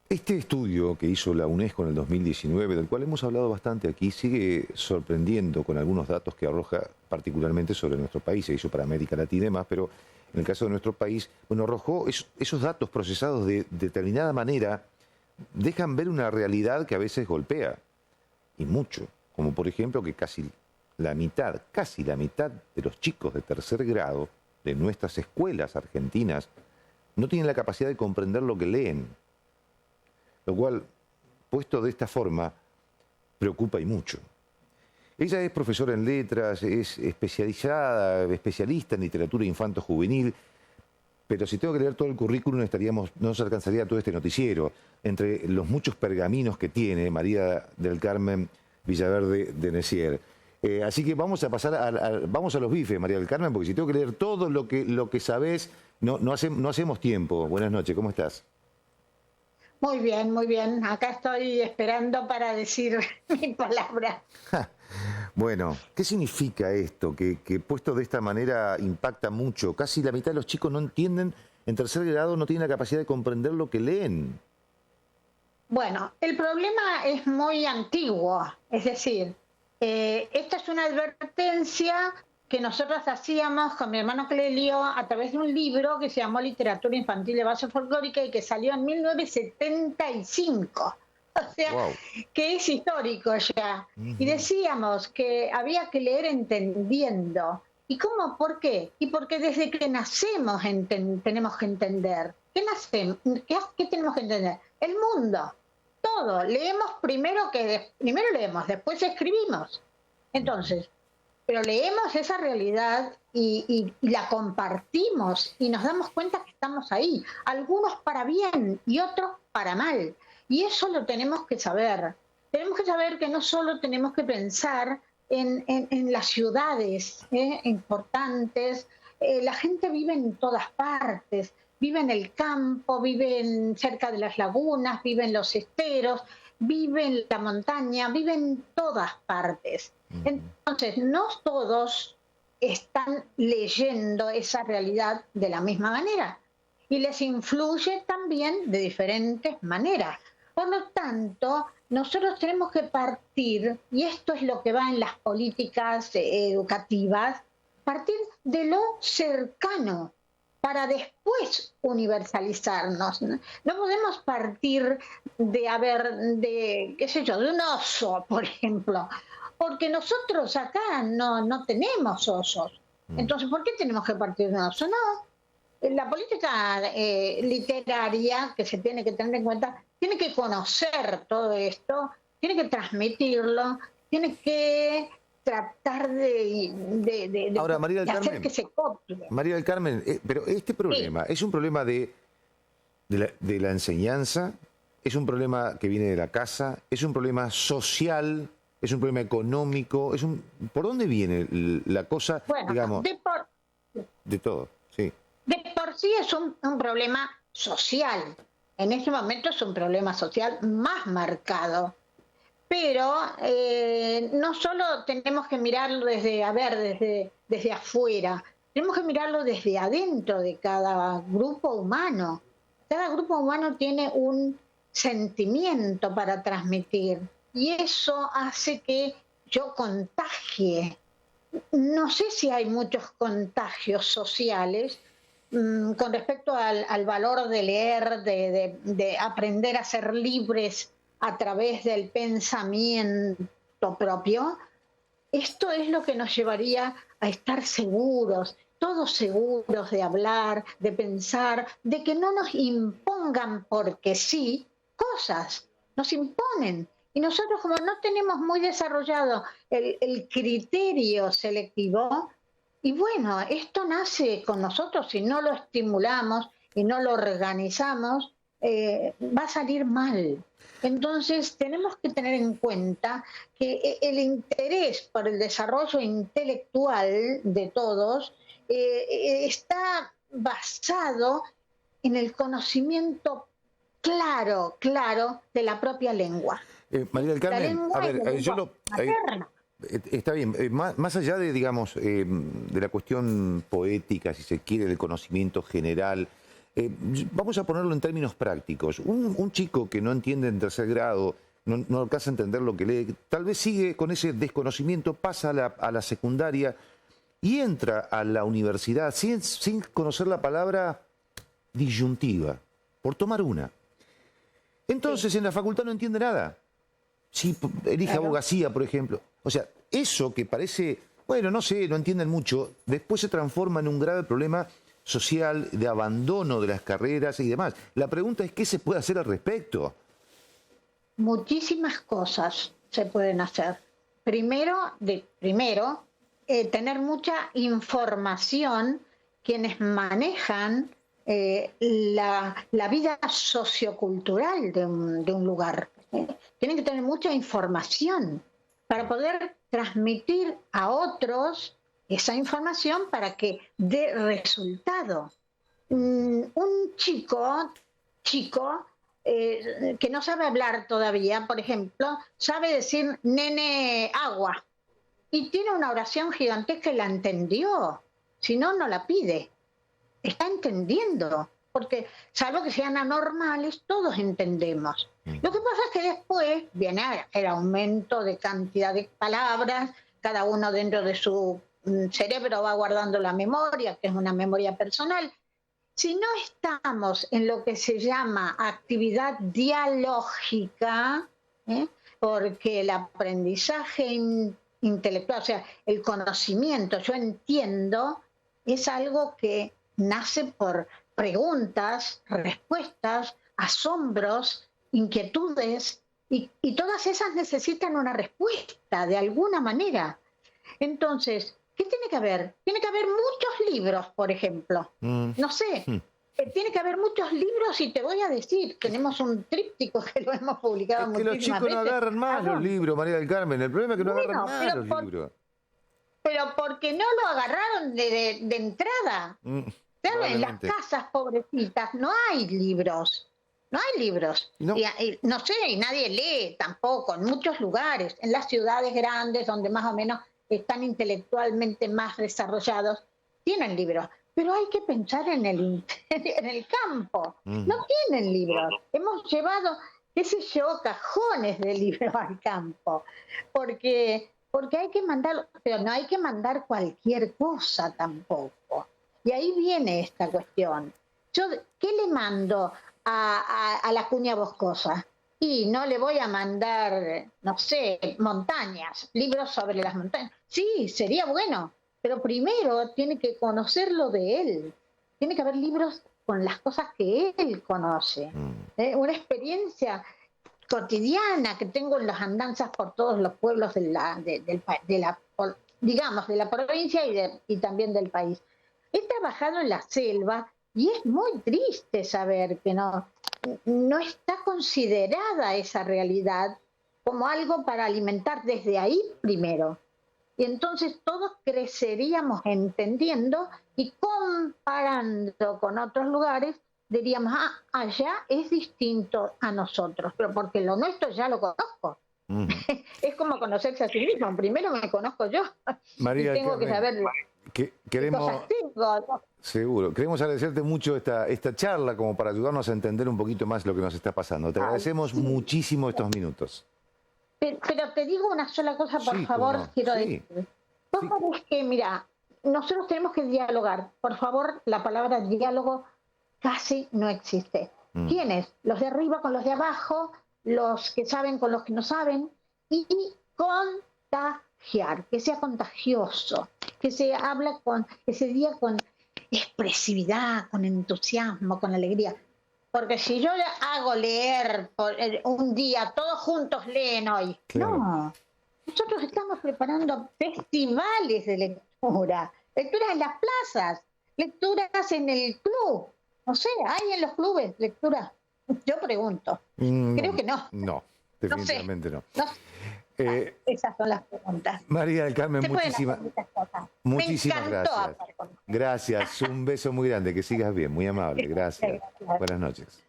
Este estudio que hizo la UNESCO en el 2019, del cual hemos hablado bastante aquí, sigue sorprendiendo con algunos datos que arroja particularmente sobre nuestro país. Se hizo para América Latina y demás, pero en el caso de nuestro país, bueno, arrojó esos datos procesados de determinada manera, dejan ver una realidad que a veces golpea, y mucho. Como por ejemplo que casi la mitad de los chicos de tercer grado de nuestras escuelas argentinas no tienen la capacidad de comprender lo que leen. Lo cual, puesto de esta forma, preocupa y mucho. Ella es profesora en letras, es especialista en literatura infanto-juvenil, pero si tengo que leer todo el currículum no nos alcanzaría todo este noticiero. Entre los muchos pergaminos que tiene María del Carmen Villaverde de Necier. Así que vamos a pasar vamos a los bifes, María del Carmen, porque si tengo que leer todo lo que sabés, no hacemos tiempo. Buenas noches, ¿cómo estás? Muy bien, muy bien. Acá estoy esperando para decir mi palabra. Bueno, ¿qué significa esto? Que puesto de esta manera impacta mucho. Casi la mitad de los chicos no entienden, en tercer grado no tienen la capacidad de comprender lo que leen. Bueno, el problema es muy antiguo. Es decir, esta es una advertencia que nosotros hacíamos con mi hermano Clelio a través de un libro que se llamó Literatura Infantil de Base Folclórica y que salió en 1975. O sea, Wow. que es histórico ya. Y decíamos que había que leer entendiendo. ¿Y cómo? ¿Por qué? Y porque desde que nacemos tenemos que entender. ¿Qué tenemos que entender? El mundo. Todo. Leemos primero leemos, después escribimos. Entonces, pero leemos esa realidad y la compartimos y nos damos cuenta que estamos ahí, algunos para bien y otros para mal. Y eso lo tenemos que saber. Tenemos que saber que no solo tenemos que pensar en las ciudades importantes, la gente vive en todas partes, vive en el campo, vive cerca de las lagunas, vive en los esteros, vive en la montaña, vive en todas partes. Entonces, no todos están leyendo esa realidad de la misma manera y les influye también de diferentes maneras. Por lo tanto, nosotros tenemos que partir, y esto es lo que va en las políticas educativas, partir de lo cercano para después universalizarnos. No podemos partir qué sé yo, de un oso, por ejemplo, porque nosotros acá no tenemos osos. Entonces, ¿por qué tenemos que partir de un oso? No. La política literaria que se tiene que tener en cuenta, tiene que conocer todo esto, tiene que transmitirlo, tiene que tratar Ahora, María del de hacer Carmen, que se copie. María del Carmen, pero este problema, Sí. ¿es un problema de la enseñanza? ¿Es un problema que viene de la casa? ¿Es un problema social? ¿Es un problema económico? ¿Por dónde viene la cosa, Bueno, digamos, de todo? Sí. de por sí es un problema social. En este momento es un problema social más marcado. Pero no solo tenemos que mirarlo desde afuera, tenemos que mirarlo desde adentro de cada grupo humano. Cada grupo humano tiene un sentimiento para transmitir y eso hace que yo contagie. No sé si hay muchos contagios sociales con respecto al valor de leer, de aprender a ser libres a través del pensamiento propio. Esto es lo que nos llevaría a estar seguros, todos seguros de hablar, de pensar, de que no nos impongan porque sí cosas, nos imponen. Y nosotros, como no tenemos muy desarrollado el criterio selectivo, y bueno, esto nace con nosotros, si no lo estimulamos y no lo organizamos, va a salir mal. Entonces tenemos que tener en cuenta que el interés por el desarrollo intelectual de todos está basado en el conocimiento claro de la propia lengua. María del La Carmen, lengua a es la ver, lengua materna. está bien, más allá de la cuestión poética, si se quiere, del conocimiento general, Vamos a ponerlo en términos prácticos. Un chico que no entiende en tercer grado, no alcanza a entender lo que lee, tal vez sigue con ese desconocimiento, pasa a la secundaria y entra a la universidad sin conocer la palabra disyuntiva, por tomar una. Entonces en la facultad no entiende nada. Si elige abogacía, por ejemplo. O sea, eso que parece, bueno, no sé, no entienden mucho, después se transforma en un grave problema social de abandono de las carreras y demás. La pregunta es, ¿qué se puede hacer al respecto? Muchísimas cosas se pueden hacer. Primero, tener mucha información quienes manejan la vida sociocultural de un lugar. Tienen que tener mucha información para poder transmitir a otros esa información para que dé resultado. Un chico que no sabe hablar todavía, por ejemplo, sabe decir nene agua y tiene una oración gigantesca y la entendió, si no, no la pide. Está entendiendo, porque salvo que sean anormales, todos entendemos. Lo que pasa es que después viene el aumento de cantidad de palabras, cada uno dentro de su cerebro va guardando la memoria, que es una memoria personal. Si no estamos en lo que se llama actividad dialógica, porque el aprendizaje intelectual, o sea, el conocimiento, yo entiendo, es algo que nace por preguntas, respuestas, asombros, inquietudes, y todas esas necesitan una respuesta de alguna manera. Entonces, ¿qué tiene que haber? Tiene que haber muchos libros, por ejemplo. No sé, tiene que haber muchos libros y te voy a decir, tenemos un tríptico que lo hemos publicado muchísimas veces. Es que los chicos no agarran más los libros, María del Carmen. El problema es que no agarran más los libros. Pero porque no lo agarraron de entrada. En las casas pobrecitas no hay libros. No hay libros. No. Y no sé, y nadie lee tampoco en muchos lugares. En las ciudades grandes, donde más o menos están intelectualmente más desarrollados, tienen libros. Pero hay que pensar en el campo. No tienen libros. Hemos llevado, qué sé yo, cajones de libros al campo. Porque hay que mandarlo, pero no hay que mandar cualquier cosa tampoco. Y ahí viene esta cuestión. Yo, ¿qué le mando a la cuña boscosa? Y no le voy a mandar, no sé, montañas, libros sobre las montañas. Sí, sería bueno, pero primero tiene que conocerlo de él. Tiene que haber libros con las cosas que él conoce. Una experiencia cotidiana que tengo en las andanzas por todos los pueblos de la provincia y también del país. He trabajado en la selva y es muy triste saber que no está considerada esa realidad como algo para alimentar desde ahí primero. Y entonces todos creceríamos entendiendo y comparando con otros lugares, diríamos, allá es distinto a nosotros, pero porque lo nuestro ya lo conozco. Es como conocerse a sí mismo. Primero me conozco yo. María, y tengo que saber queremos, cosas tengo, ¿no? Seguro. Queremos agradecerte mucho esta charla como para ayudarnos a entender un poquito más lo que nos está pasando. Te agradecemos muchísimo estos minutos. Pero te digo una sola cosa, por favor, quiero decir. Vos sabés que, mira, nosotros tenemos que dialogar. Por favor, la palabra diálogo casi no existe. ¿Quiénes? Los de arriba con los de abajo, los que saben con los que no saben, y contagiar, que sea contagioso, que se diga con expresividad, con entusiasmo, con alegría. Porque si yo hago leer un día, todos juntos leen hoy. Claro. No, nosotros estamos preparando festivales de lecturas en las plazas, lecturas en el club. No sé, ¿hay en los clubes lecturas? Yo pregunto. Creo que no. No, definitivamente no. Esas son las preguntas. María del Carmen, muchísimas gracias. Gracias, un beso muy grande, que sigas bien, muy amable, gracias. Buenas noches.